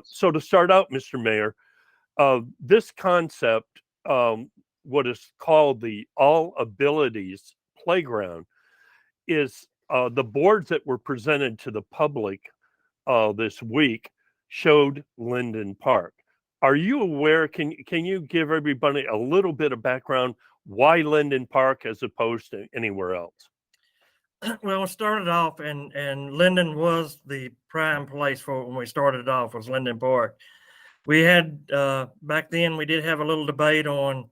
So to start out, Mr. Mayor, this concept, what is called the All Abilities Playground, is the boards that were presented to the public this week showed Linden Park. Are you aware? Can you give everybody a little bit of background why Linden Park as opposed to anywhere else? Well, it started off, and Linden was the prime place for when we started off, was Linden Park. We had back then we did have a little debate on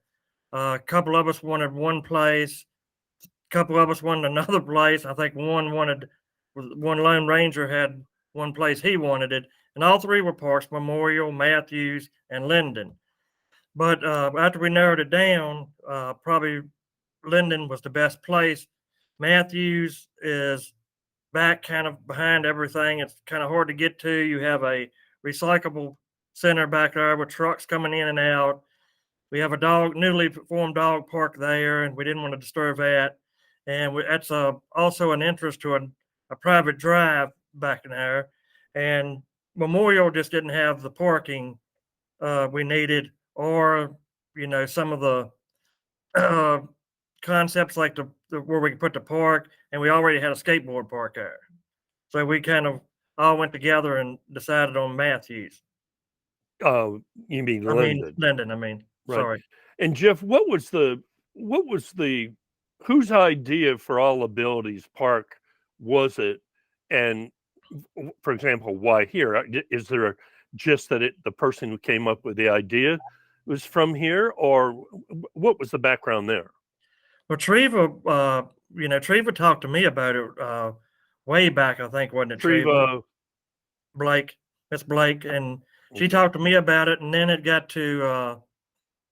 a couple of us wanted one place, a couple of us wanted another place. I think one Lone Ranger had one place he wanted it, and all three were parks: Memorial, Matthews, and Linden. But after we narrowed it down, probably Linden was the best place. Matthews is back kind of behind everything. It's kind of hard to get to. You have a recyclable center back there with trucks coming in and out. We have a newly formed dog park there, and we didn't want to disturb that. And that's also an interest to a private drive back in there. And Memorial just didn't have the parking we needed, or some of the concepts like the where we could put the park, and we already had a skateboard park there. So we kind of all went together and decided on Matthews. Oh, you mean Linden? Linden. Right. Sorry. And Jeff, what was the whose idea for All Abilities Park was it? And for example, why here? Is there just that the person who came up with the idea was from here, or what was the background there? Well, Treva talked to me about it way back, I think, wasn't it, Treva? Blake, Miss Blake, and she talked to me about it, and then it got to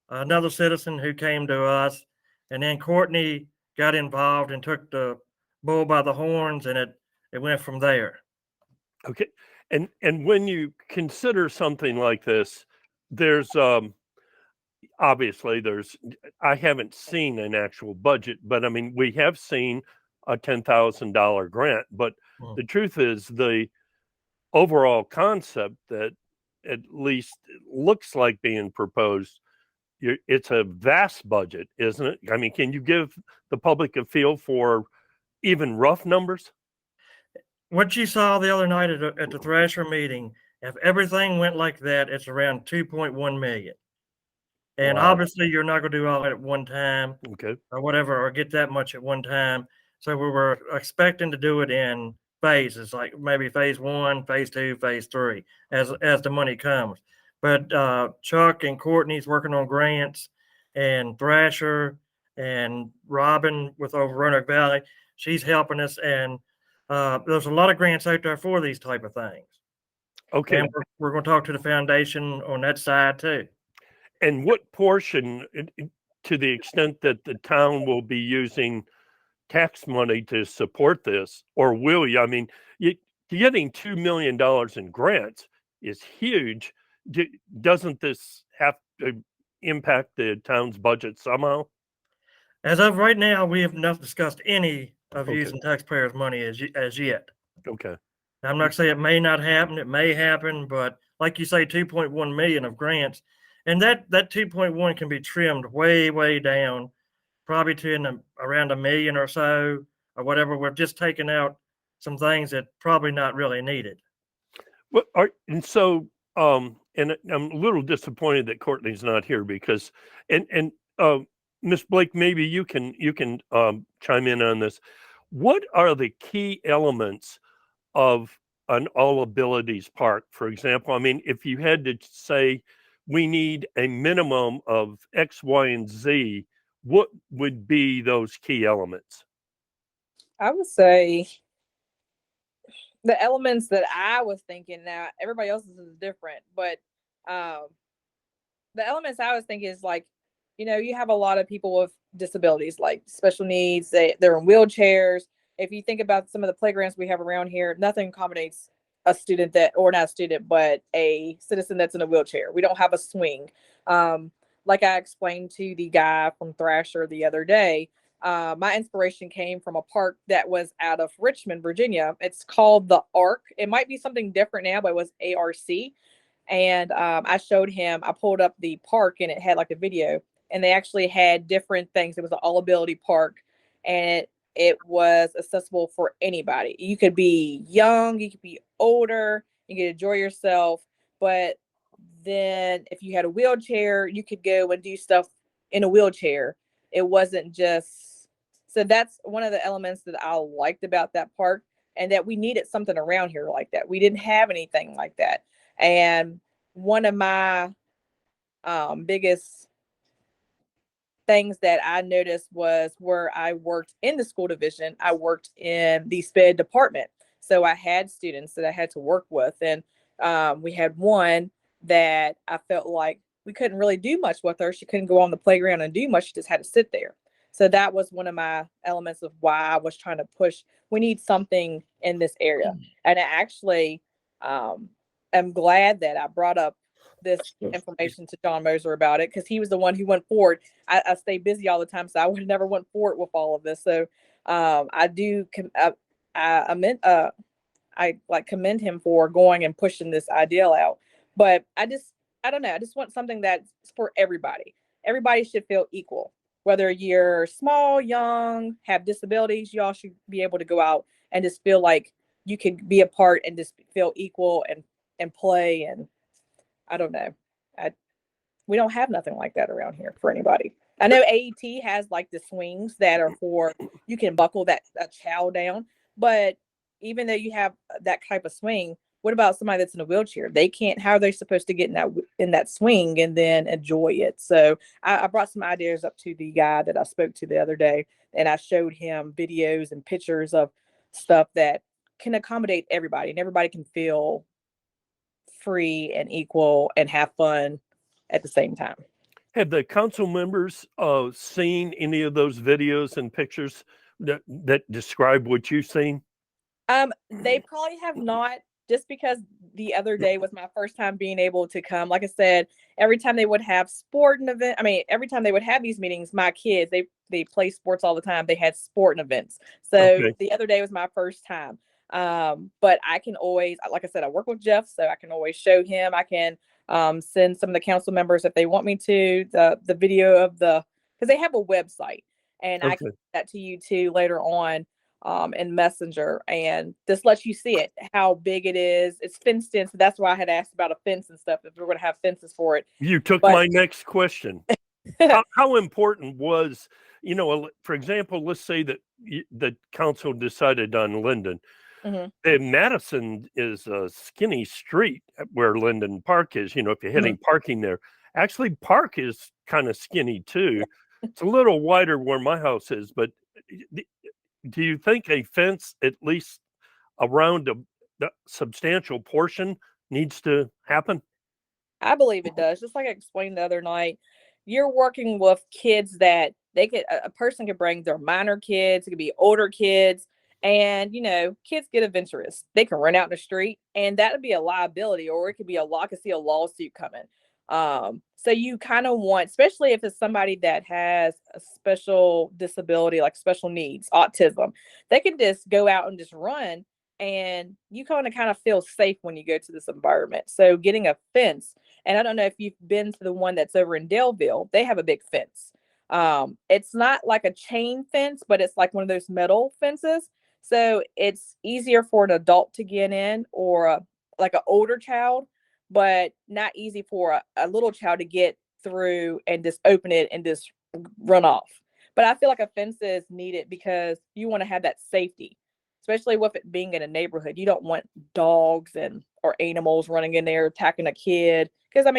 another citizen who came to us, and then Courtney got involved and took the bull by the horns, and it went from there. Okay, and when you consider something like this, there's obviously I haven't seen an actual budget, but I mean we have seen a $10,000 grant, but the truth is the overall concept that at least looks like being proposed, it's a vast budget, isn't it? I mean, can you give the public a feel for even rough numbers? What you saw the other night at the Thrasher meeting, if everything went like that, it's around 2.1 million. And Wow. obviously you're not going to do all that at one time, Okay, or whatever, or get that much at one time. So we were expecting to do it in phases, like maybe phase 1, phase 2, phase 3, as the money comes. But Chuck and Courtney's working on grants, and Thrasher and Robin with over Roanoke Valley, she's helping us, and there's a lot of grants out there for these type of things. okay. And we're going to talk to the foundation on that side too. And what portion, to the extent that the town will be using tax money to support this, or will you? I mean, getting $2 million in grants is huge. Doesn't this have to impact the town's budget somehow? As of right now, we have not discussed any of using taxpayers' money as yet. Okay. I'm not saying it may not happen. It may happen, but like you say, 2.1 million of grants, and that 2.1 can be trimmed way down, probably to around a million or so, or whatever. We're just taking out some things that probably not really needed. Well, and I'm a little disappointed that Courtney's not here because, and Miss Blake, maybe you can chime in on this. What are the key elements of an all abilities park? For example, I mean, if you had to say we need a minimum of X, Y, and Z, what would be those key elements? I would say the elements that I was thinking, now everybody else's is different, but the elements I was thinking is like, you have a lot of people with disabilities, like special needs. They're in wheelchairs. If you think about some of the playgrounds we have around here, nothing accommodates a student or not a student, but a citizen that's in a wheelchair. We don't have a swing. Like I explained to the guy from Thrasher the other day, my inspiration came from a park that was out of Richmond, Virginia. It's called the ARC. It might be something different now, but it was ARC. And I showed him, I pulled up the park and it had like a video, and they actually had different things. It was an all ability park, and it was accessible for anybody. You could be young, you could be older, you could enjoy yourself. But then if you had a wheelchair, you could go and do stuff in a wheelchair. It wasn't just, so that's one of the elements that I liked about that park, and that we needed something around here like that. We didn't have anything like that. And one of my biggest things that I noticed was where I worked in the school division, I worked in the SPED department. So I had students that I had to work with. And we had one that I felt like we couldn't really do much with her. She couldn't go on the playground and do much. She just had to sit there. So that was one of my elements of why I was trying to push. We need something in this area. And I actually am glad that I brought up this information to John Moser about it, because he was the one who went forward. I stay busy all the time, so I would have never went forward with all of this. So I do I like commend him for going and pushing this ideal out. But I don't know. I just want something that's for everybody. Everybody should feel equal, whether you're small, young, have disabilities. You all should be able to go out and just feel like you can be a part and just feel equal and play. And I don't know. We don't have nothing like that around here for anybody. I know AET has like the swings that are for, you can buckle that child down, but even though you have that type of swing, what about somebody that's in a wheelchair? They can't, how are they supposed to get in that swing and then enjoy it? So I brought some ideas up to the guy that I spoke to the other day, and I showed him videos and pictures of stuff that can accommodate everybody, and everybody can feel free and equal and have fun at the same time. Have the council members seen any of those videos and pictures that describe what you've seen? They probably have not, just because the other day was my first time being able to come. Like I said, every time they would have sporting event, every time they would have these meetings, my kids, they play sports all the time. They had sporting events. So Okay. the other day was my first time. But I can always, like I said, I work with Jeff, so I can always show him. I can send some of the council members, if they want me to, the video of because they have a website, and I can Okay. send that to you too later on. In Messenger, and this lets you see it, how big it is. It's fenced in, so that's why I had asked about a fence and stuff, if we're going to have fences for it. You took But my next question. How important was, for example, let's say that the council decided on Linden. Mhm. And Madison is a skinny street where Linden Park is. If you're hitting parking there, actually Park is kind of skinny too. It's a little wider where my house is, but do you think a fence, at least around a substantial portion, needs to happen? I believe it does. Just like I explained the other night, you're working with kids that a person could bring their minor kids, it could be older kids, and kids get adventurous. They can run out in the street, and that would be a liability, or it could be I could see a lawsuit coming. So you kind of want, especially if it's somebody that has a special disability, like special needs, autism, they can just go out and just run, and you kind of feel safe when you go to this environment. So getting a fence, and I don't know if you've been to the one that's over in Daleville, they have a big fence. It's not like a chain fence, but it's like one of those metal fences. So it's easier for an adult to get in, or like an older child, but not easy for a little child to get through and just open it and just run off. But I feel like a fence is needed because you want to have that safety, especially with it being in a neighborhood. You don't want dogs or animals running in there attacking a kid. Because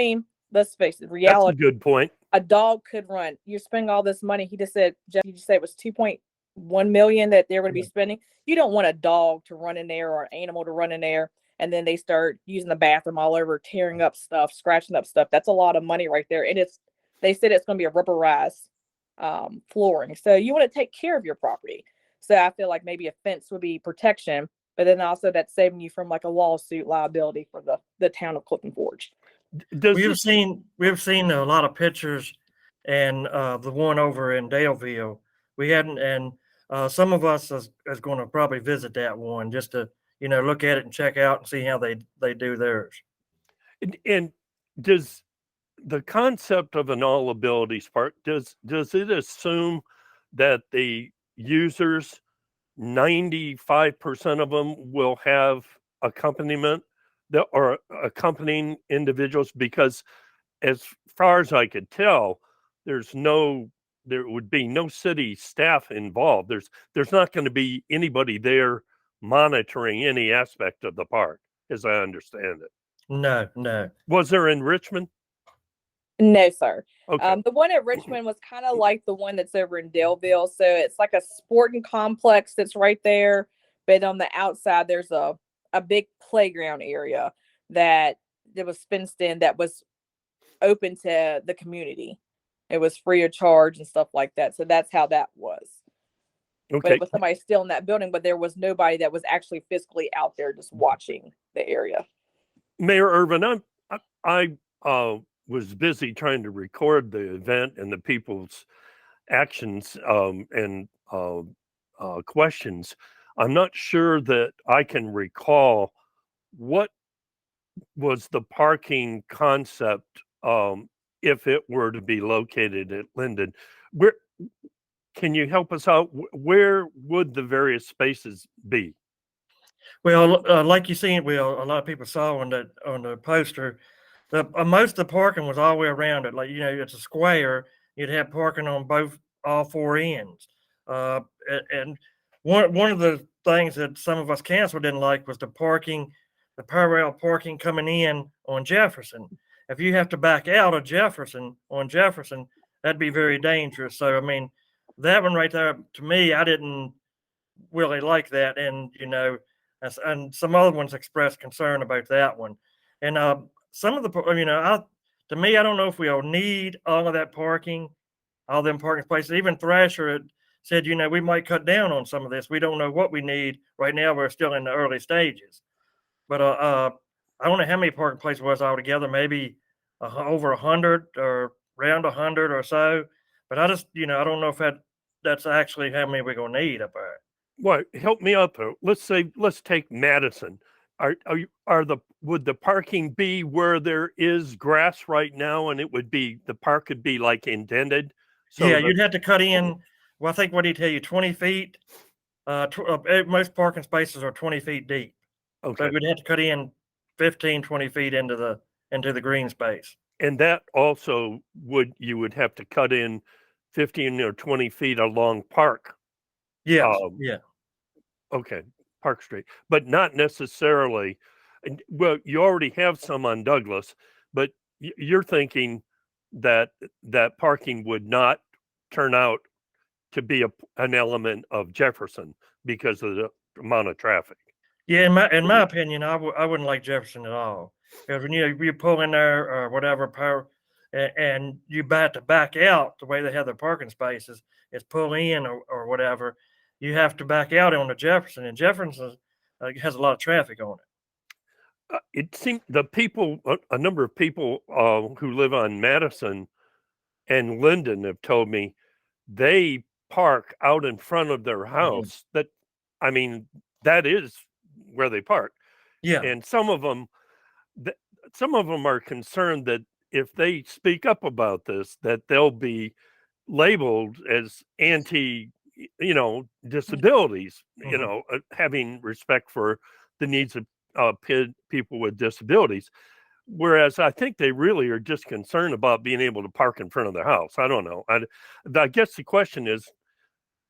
let's face it, That's a reality, good point. a dog could run. You're spending all this money. He just said, Jeff, you just said it was 2.1 million that they're going to be spending. You don't want a dog to run in there or an animal to run in there, and then they start using the bathroom all over, tearing up stuff, scratching up stuff. That's a lot of money right there. And they said it's going to be a rubberized flooring. So you want to take care of your property. So I feel like maybe a fence would be protection, but then also that's saving you from like a lawsuit liability for the town of Clifton Forge. We've seen a lot of pictures, and the one over in Daleville, we hadn't, and some of us is going to probably visit that one just to look at it and check out and see how they do theirs. And does the concept of an all abilities park, does it assume that the users, 95% of them will have accompaniment that or accompanying individuals? Because as far as I could tell, there would be no city staff involved. There's not going to be anybody there monitoring any aspect of the park, as I understand it. No, no. Was there in Richmond? No, sir. Okay. The one at Richmond was kind of like the one that's over in Daleville. So it's like a sporting complex that's right there. But on the outside, there's a big playground area that was fenced in, that was open to the community. It was free of charge and stuff like that. So that's how that was. But Okay. it was somebody still in that building, but there was nobody that was actually physically out there just watching the area. Mayor Irvine, I was busy trying to record the event and the people's actions and questions. I'm not sure that I can recall what was the parking concept if it were to be located at Linden. Where can you help us out? Where would the various spaces be? Well, like you seen, well, a lot of people saw on the poster, most of the parking was all the way around it. Like, you know, it's a square. You'd have parking on all four ends. And one of the things that some of us council didn't like was the parallel parking coming in on Jefferson. If you have to back out of Jefferson on Jefferson, that'd be very dangerous. So, I mean, that one right there, to me, I didn't really like that. And, you know, and some other ones expressed concern about that one. And some of the, you know, to me, I don't know if we'll need all of that parking, all them parking places. Even Thrasher had said, you know, we might cut down on some of this. We don't know what we need right now. We're still in the early stages. But I don't know how many parking places was altogether. Maybe over 100 or around 100 or so. But I just, you know, I don't know if that's actually how many we're gonna need up there. Well, help me out though. Let's take Madison. Would the parking be where there is grass right now, and the park could be like indented? So Yeah, you'd have to cut in. Well, I think what did he tell you? 20 feet. Most parking spaces are 20 feet deep. okay. So we'd have to cut in 15, 20 feet into the green space. And that also you would have to cut in 15 or 20 feet along Park. Yes. Yeah. Okay, Park Street, but not necessarily. Well, you already have some on Douglas, but you're thinking that parking would not turn out to be an element of Jefferson because of the amount of traffic. Yeah, in my opinion, I wouldn't like Jefferson at all, because when you pull in there or whatever and you have to back out the way they have their parking spaces, it's pull in or whatever. You have to back out onto Jefferson, and Jefferson has a lot of traffic on it. It seemed a number of people who live on Madison and Linden have told me they park out in front of their house. I mean, that is where they park. Yeah. And some of them are concerned that if they speak up about this, that they'll be labeled as anti, disabilities, having respect for the needs of people with disabilities. Whereas I think they really are just concerned about being able to park in front of their house. I don't know. I guess the question is,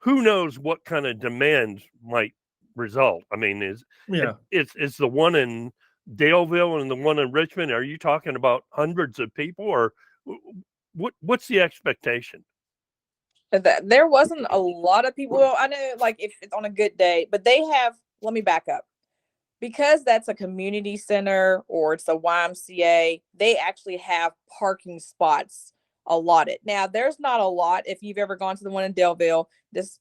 who knows what kind of demand might result? I mean, is the one in Daleville and the one in Richmond, are you talking about hundreds of people, or what's the expectation? There wasn't a lot of people. Well, I know, like, if it's on a good day, but let me back up. Because that's a community center or it's a YMCA, they actually have parking spots allotted. Now, there's not a lot. If you've ever gone to the one in Daleville,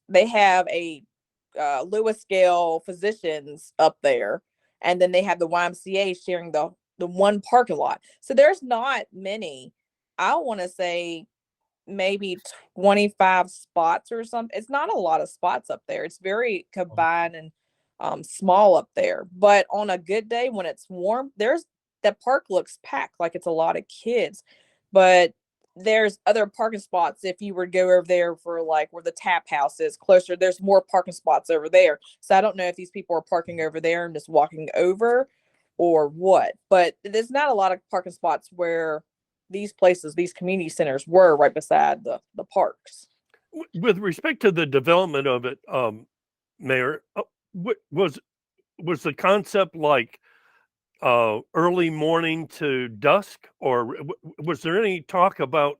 they have a Lewis scale physicians up there, and then they have the YMCA sharing the one parking lot. So there's not many. I want to say maybe 25 spots or something. It's not a lot of spots up there. It's very combined and small up there. But on a good day when it's warm, there's that park looks packed, like it's a lot of kids. But there's other parking spots if you were to go over there for like where the tap house is closer. There's more parking spots over there. So I don't know if these people are parking over there and just walking over or what. But there's not a lot of parking spots where these places, these community centers were right beside the parks. With respect to the development of it, Mayor, was the concept like early morning to dusk, or was there any talk about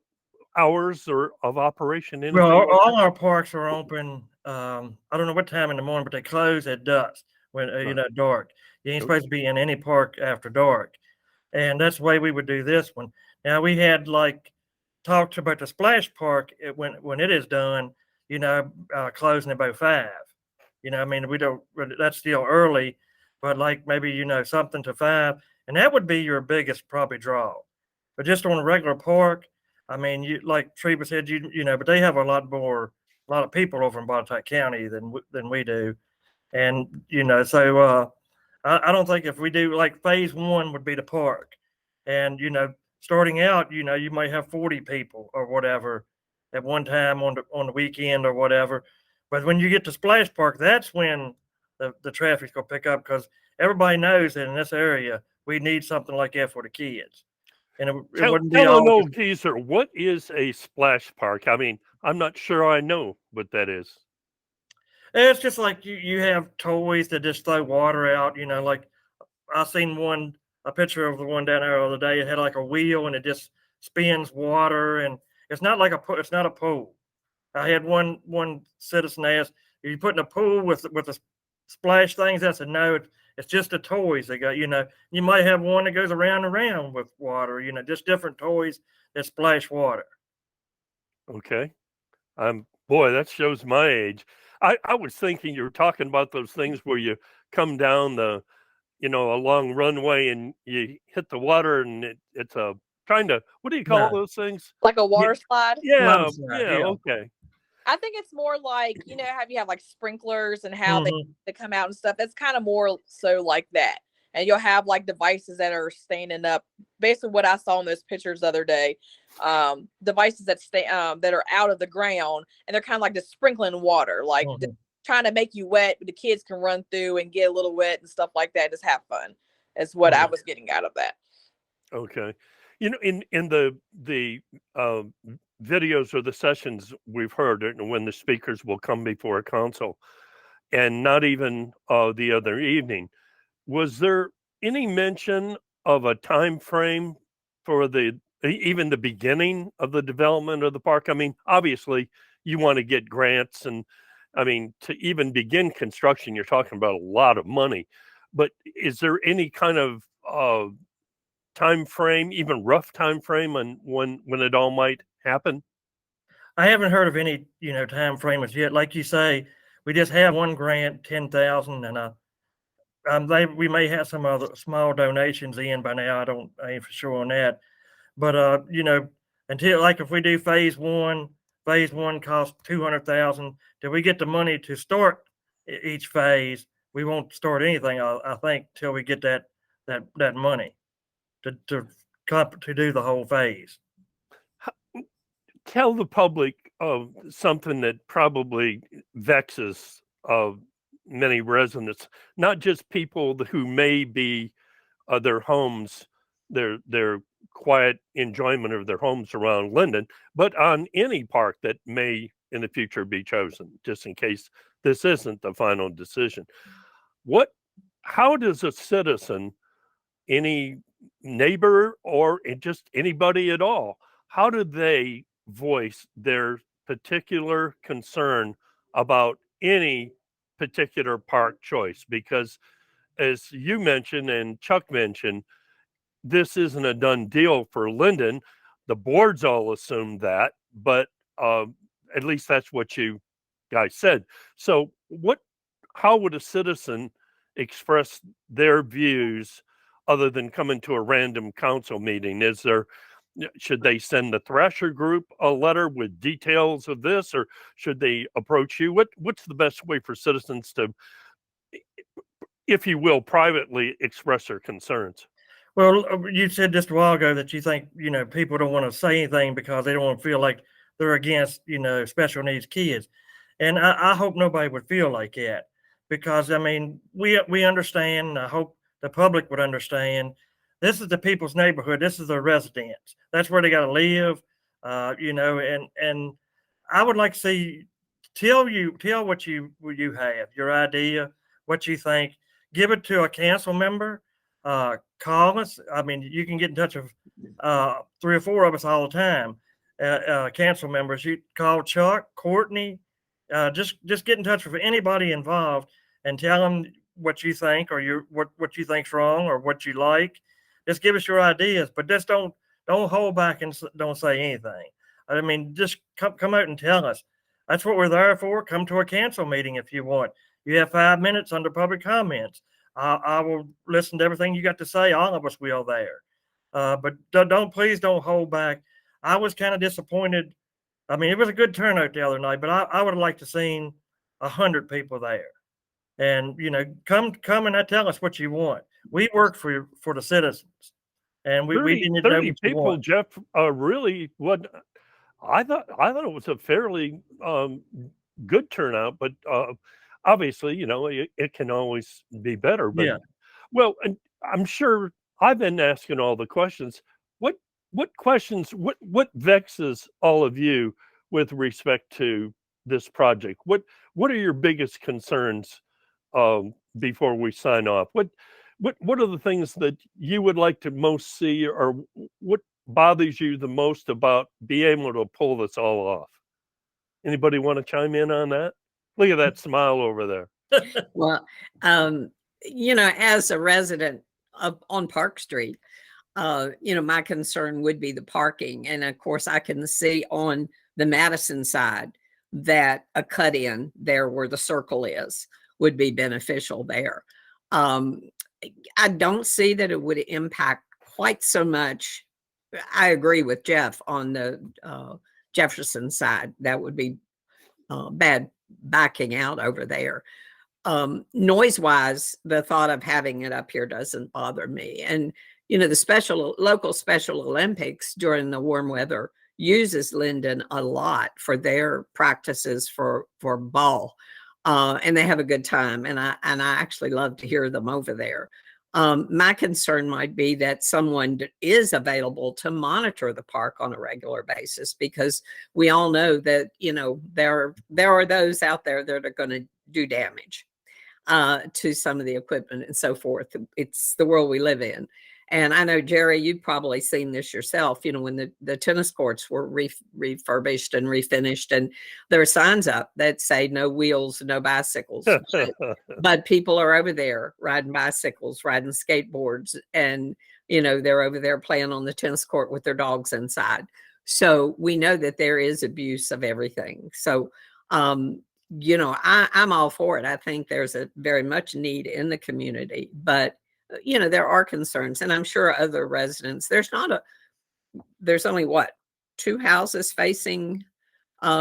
hours or of operation? Anything Well, like all that? our parks are open. I don't know what time in the morning, but they close at dusk when dark. You ain't supposed to be in any park after dark, and that's the way we would do this one. Now we had like talked about the splash park when it is done. Closing at about 5. I mean, we don't. That's still early, but like maybe something to 5, and that would be your biggest probably draw. But just on a regular park, I mean, you like Treva said, but they have a lot of people over in Botetourt County than we do, and so I don't think if we do like phase 1 would be the park, and starting out, you might have 40 people or whatever at one time on the weekend or whatever, but when you get to Splash Park, that's when the traffic's gonna pick up because everybody knows that in this area we need something like that for the kids. And it wouldn't be Tell an all old geezer, what is a splash park? I mean, I'm not sure I know what that is. it's just like you have toys that just throw water out, like I seen a picture of the one down there the other day. It had like a wheel and it just spins water, and it's not a pool. I had one citizen ask, "Are you putting a pool with the splash things?" I said, "No, it's just the toys they got. You might have one that goes around and around with water. Just different toys that splash water." Okay. Boy, that shows my age. I was thinking you were talking about those things where you come down a long runway and you hit the water and it's a kind of, what do you call No. those things? Like a water slide. Yeah, Slide, yeah, okay. I think it's more like, how you have like sprinklers and how they come out and stuff. That's kind of more so like that. And you'll have like devices that are standing up. Basically what I saw in those pictures the other day, devices that stay that are out of the ground, and they're kind of like just sprinkling water, like trying to make you wet. The kids can run through and get a little wet and stuff like that. Just have fun. Is what I was getting out of that. Okay. In the videos or the sessions we've heard when the speakers will come before a council, and not even the other evening, was there any mention of a time frame for even the beginning of the development of the park? I mean, obviously you want to get grants, and I mean, to even begin construction, you're talking about a lot of money. But is there any kind of time frame, even rough time frame, on when it all might happen? I haven't heard of any time frame as yet. Like you say, we just have one grant, 10,000, and we may have some other small donations in by now. I ain't for sure on that, but until like if we do phase 1, phase 1 costs 200,000. Till we get the money to start each phase, we won't start anything. I think till we get that money to do the whole phase. Tell the public of something that probably vexes many residents, not just people who may be their homes, their quiet enjoyment of their homes around Linden, but on any park that may in the future be chosen, just in case this isn't the final decision. How does a citizen, any neighbor or just anybody at all, how do they voice their particular concern about any particular park choice? Because as you mentioned and Chuck mentioned, this isn't a done deal for Linden. The boards all assumed that, but at least that's what you guys said. So how would a citizen express their views other than coming to a random council meeting? Should they send the Thrasher group a letter with details of this, or should they approach you? What's the best way for citizens to, if you will, privately express their concerns? Well, you said just a while ago that you think, people don't want to say anything because they don't want to feel like they're against, special needs kids. And I hope nobody would feel like that, because I mean, we understand, and I hope the public would understand, this is the people's neighborhood. This is their residence. That's where they got to live, and I would like to see, tell what you have, your idea, what you think, give it to a council member, call us. I mean, you can get in touch with 3 or 4 of us all the time. Council members, you call Chuck, Courtney, just get in touch with anybody involved and tell them what you think, or what you think's wrong, or what you like. Just give us your ideas, but just don't hold back and don't say anything. I mean, just come out and tell us. That's what we're there for. Come to a council meeting if you want. You have 5 minutes under public comments. I will listen to everything you got to say. All of us will there. But please don't hold back. I was kind of disappointed. I mean, it was a good turnout the other night, but I would have liked to seen 100 people there. And come and tell us what you want. We work for the citizens, and we 30, need to know 30 what you people, want. Jeff, really what I thought it was a fairly good turnout, but obviously, it can always be better. But Yeah. well, and I'm sure I've been asking all the questions. What questions? What vexes all of you with respect to this project? What are your biggest concerns before we sign off? What are the things that you would like to most see, or what bothers you the most about being able to pull this all off? Anybody want to chime in on that? Look at that smile over there. Well, as a resident on Park Street, my concern would be the parking. And of course, I can see on the Madison side that a cut in there where the circle is would be beneficial there. I don't see that it would impact quite so much. I agree with Jeff on the Jefferson side. That would be bad backing out over there. Noise wise, the thought of having it up here doesn't bother me. And, the local Special Olympics during the warm weather uses Linden a lot for their practices for ball. And they have a good time. And I actually love to hear them over there. My concern might be that someone is available to monitor the park on a regular basis, because we all know that, there are those out there that are going to do damage to some of the equipment and so forth. It's the world we live in. And I know, Jerry, you've probably seen this yourself, when the tennis courts were refurbished and refinished, and there are signs up that say no wheels, no bicycles. But people are over there riding bicycles, riding skateboards, and, they're over there playing on the tennis court with their dogs inside. So we know that there is abuse of everything. So, I'm all for it. I think there's a very much need in the community, but there are concerns, and I'm sure other residents, there's only 2 houses facing,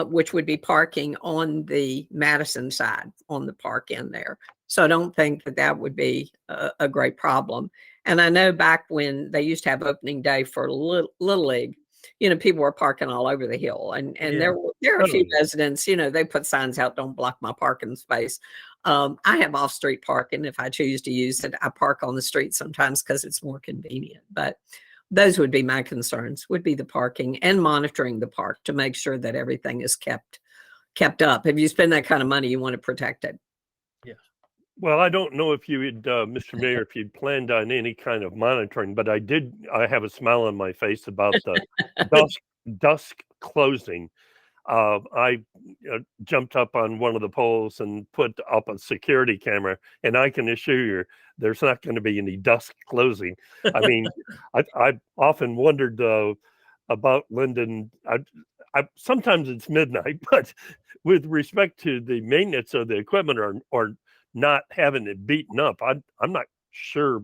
which would be parking on the Madison side on the park in there. So I don't think that would be a great problem. And I know back when they used to have opening day for Little League, people were parking all over the hill, and Yeah. there are a few residents, they put signs out, don't block my parking space. I have off-street parking. If I choose to use it, I park on the street sometimes because it's more convenient. But those would be my concerns, would be the parking and monitoring the park to make sure that everything is kept up. If you spend that kind of money, you want to protect it. Well, I don't know if you had, Mr. Mayor, if you'd planned on any kind of monitoring, but I have a smile on my face about the dusk closing. I jumped up on one of the poles and put up a security camera, and I can assure you there's not going to be any dusk closing. I mean, I've often wondered about Linden. Sometimes it's midnight, but with respect to the maintenance of the equipment or not having it beaten up, I'm not sure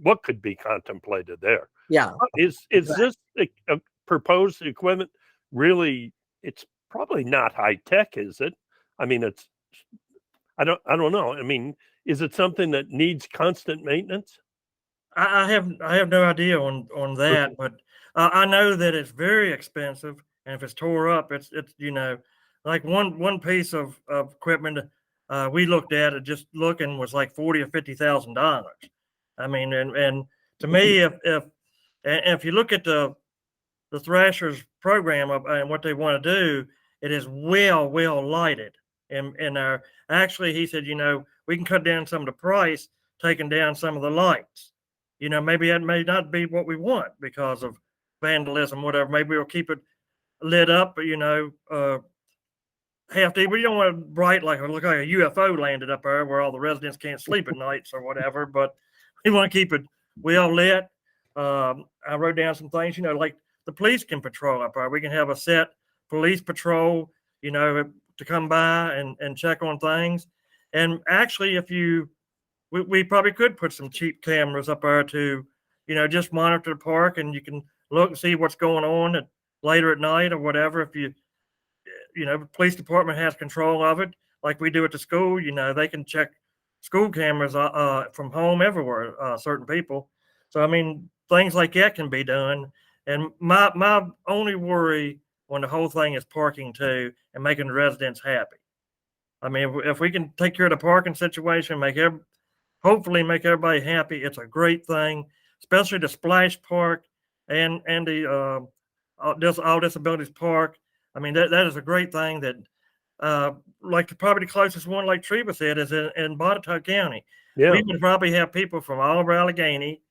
what could be contemplated there. Yeah. Is this a proposed equipment really? It's probably not high tech, is it? I mean, I don't know. I mean, is it something that needs constant maintenance? I have no idea on that, but I know that it's very expensive, and if it's tore up, it's like one piece of equipment we looked at it just looking was like $40,000 or $50,000. I mean, and to me, if you look at the Thrashers program and what they want to do, it is well lighted, and actually he said, we can cut down some of the price, taking down some of the lights. Maybe that may not be what we want because of vandalism, whatever. Maybe we'll keep it lit up, but half day. We don't want it bright look like a UFO landed up there where all the residents can't sleep at nights or whatever. But we want to keep it well lit. I wrote down some things, like the police can patrol up there. We can have a set police patrol, to come by and check on things. And actually, we probably could put some cheap cameras up there to, just monitor the park, and you can look and see what's going on later at night or whatever. If the police department has control of it, like we do at the school, they can check school cameras from home everywhere, certain people. So, I mean, things like that can be done. And my only worry on the whole thing is parking too, and making the residents happy. I mean, if we can take care of the parking situation, hopefully make everybody happy, it's a great thing, especially the Splash Park and the All Disabilities Park. I mean, that is a great thing that, like probably the closest one, like Treva said, is in Botetourt County. Yeah. We would probably have people from all over Alleghany,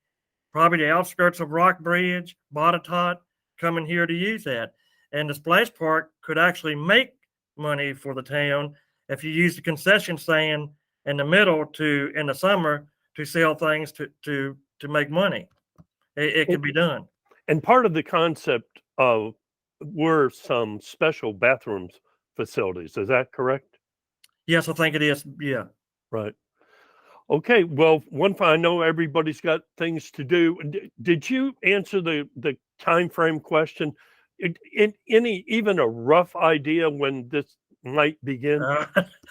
probably the outskirts of Rockbridge, Botetourt, coming here to use that. And the Splash Park could actually make money for the town if you use the concession stand in the middle in the summer to sell things to make money. It could be done. And part of the concept were some special bathrooms facilities. Is that correct? Yes, I think it is. Yeah. Right. Okay. Well, I know everybody's got things to do. Did you answer the time frame question? Even a rough idea when this might begin?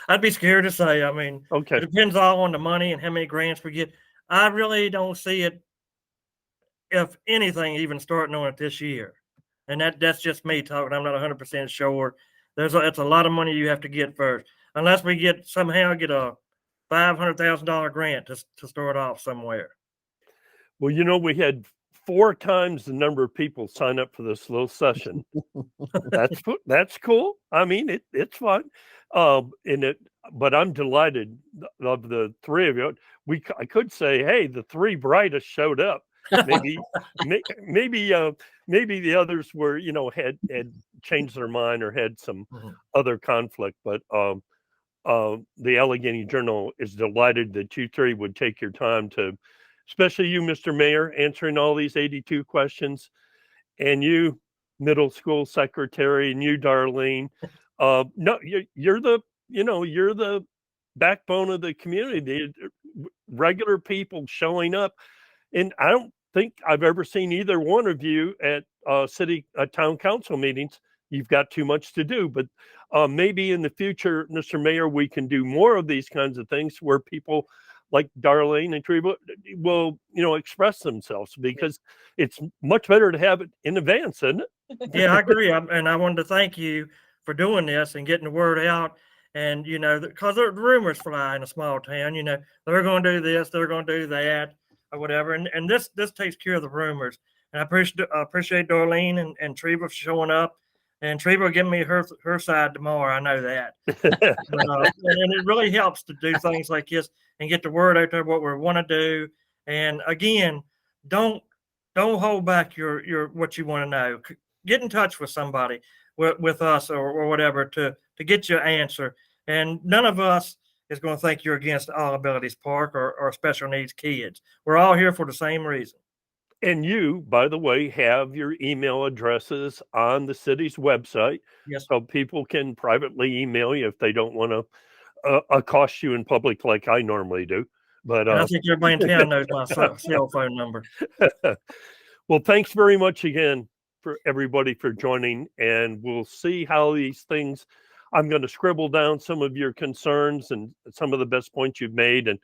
I'd be scared to say. I mean, okay. It depends all on the money and how many grants we get. I really don't see it, if anything, even starting on it this year. And that's just me talking. I'm not 100% sure. It's a lot of money you have to get first, unless we somehow get a $500,000 grant to start off somewhere. Well, we had 4 times the number of people sign up for this little session. That's cool. I mean, it's fun. But I'm delighted of the 3 of you. I could say, hey, the 3 brightest showed up. Maybe the others were, had changed their mind or had some other conflict. But the Alleghany Journal is delighted that you 3 would take your time to, especially you, Mr. Mayor, answering all these 82 questions, and you, middle school secretary, and you, Darlene. No, you're the backbone of the community. The regular people showing up, and I don't think I've ever seen either one of you at town council meetings. You've got too much to do, but maybe in the future, Mr. Mayor, we can do more of these kinds of things where people like Darlene and Treva will, express themselves, because it's much better to have it in advance, isn't it? Yeah, I agree. And I wanted to thank you for doing this and getting the word out. And, because the rumors fly in a small town, they're going to do this, they're going to do that, or whatever. And this takes care of the rumors. And I appreciate Darlene and Treva for showing up. And Treva will give me her side tomorrow. I know that. And it really helps to do things like this and get the word out there, what we want to do. And again, don't hold back your what you want to know. Get in touch with somebody, with us or whatever, to get your answer. And none of us is going to think you're against All Abilities Park or special needs kids. We're all here for the same reason. And you, by the way, have your email addresses on the city's website. Yes. So people can privately email you if they don't want to accost you in public like I normally do. But I think everybody in town knows my cell phone number. Well, thanks very much again for everybody for joining. And we'll see how these things, I'm going to scribble down some of your concerns and some of the best points you've made, and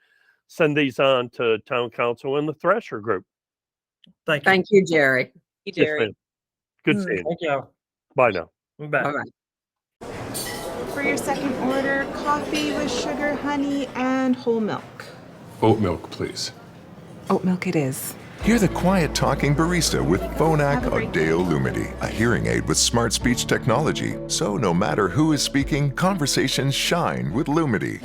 send these on to town council and the Thrasher group. Thank you. Thank you, Jerry. Yes, Jerry. ma'am. Good Mm. seeing you. Thank you. Bye now. We're back. All right. For your second order, coffee with sugar, honey, and whole milk. Oat milk, please. Oat milk it is. Hear the quiet talking barista with Phonak Have a great day. Audeo Lumity, a hearing aid with smart speech technology. So no matter who is speaking, conversations shine with Lumity.